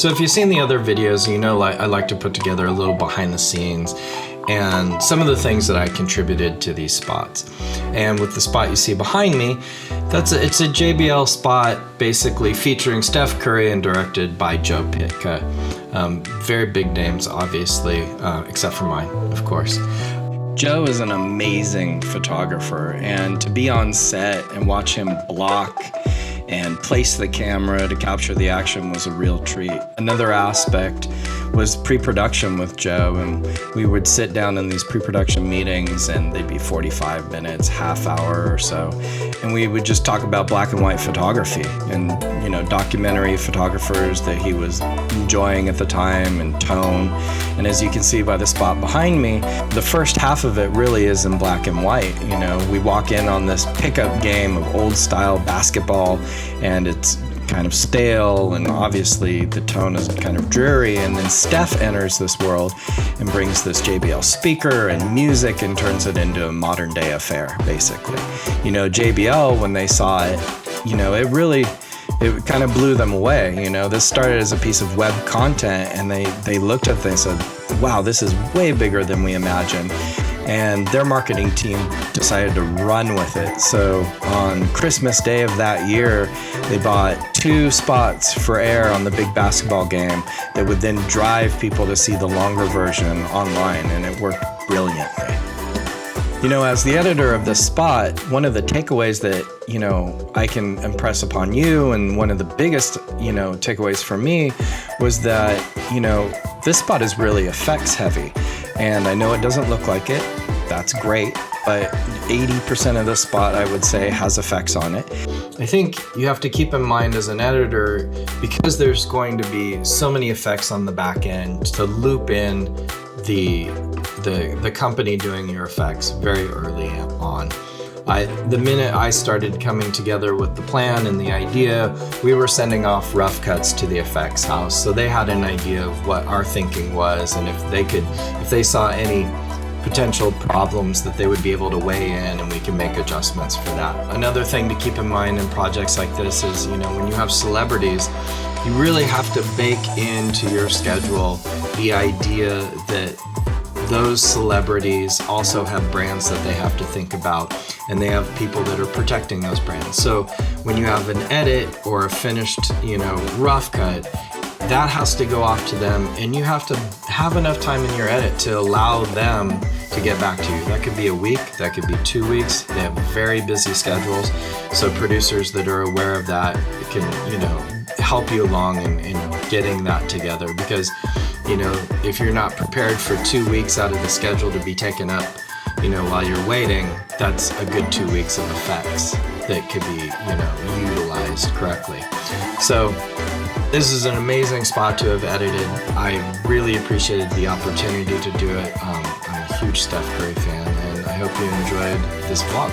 So if you've seen the other videos, you know I like to put together a little behind the scenes and some of the things that I contributed to these spots. And with the spot you see behind me, it's a JBL spot basically featuring Steph Curry and directed by Joe Pitka. Very big names, obviously, except for mine, of course. Joe is an amazing photographer, and to be on set and watch him block and place the camera to capture the action was a real treat. Another aspect was pre-production with Joe, and we would sit down in these pre-production meetings and they'd be 45 minutes, half hour or so, and we would just talk about black and white photography and, you know, documentary photographers that he was enjoying at the time and tone. And as you can see by the spot behind me, the first half of it really is in black and white. You know, we walk in on this pickup game of old style basketball, and it's kind of stale, and obviously the tone is kind of dreary, and then Steph enters this world and brings this JBL speaker and music and turns it into a modern day affair, basically. You know, JBL, when they saw it, you know, it kind of blew them away. You know, this started as a piece of web content, and they looked at it and said, wow, this is way bigger than we imagined. And their marketing team decided to run with it. So on Christmas Day of that year, they bought 2 spots for air on the big basketball game that would then drive people to see the longer version online, and it worked brilliantly. You know, as the editor of this spot, one of the takeaways that, you know, I can impress upon you, and one of the biggest, you know, takeaways for me was that, you know, this spot is really effects heavy. And I know it doesn't look like it, that's great, but 80% of the spot, I would say, has effects on it. I think you have to keep in mind as an editor, because there's going to be so many effects on the back end, to loop in the company doing your effects very early on. The minute I started coming together with the plan and the idea, we were sending off rough cuts to the effects house, so they had an idea of what our thinking was, and if they saw any potential problems, that they would be able to weigh in and we can make adjustments for that. Another thing to keep in mind in projects like this is, you know, when you have celebrities, you really have to bake into your schedule the idea that those celebrities also have brands that they have to think about, and they have people that are protecting those brands. So when you have an edit or a finished, you know, rough cut, that has to go off to them, and you have to have enough time in your edit to allow them to get back to you. That could be a week, that could be 2 weeks. They have very busy schedules, so producers that are aware of that can, you know, help you along in getting that together, because, you know, if you're not prepared for 2 weeks out of the schedule to be taken up, you know, while you're waiting, that's a good 2 weeks of effects that could be, you know, utilized correctly. So this is an amazing spot to have edited. I really appreciated the opportunity to do it. I'm a huge Steph Curry fan, and I hope you enjoyed this vlog.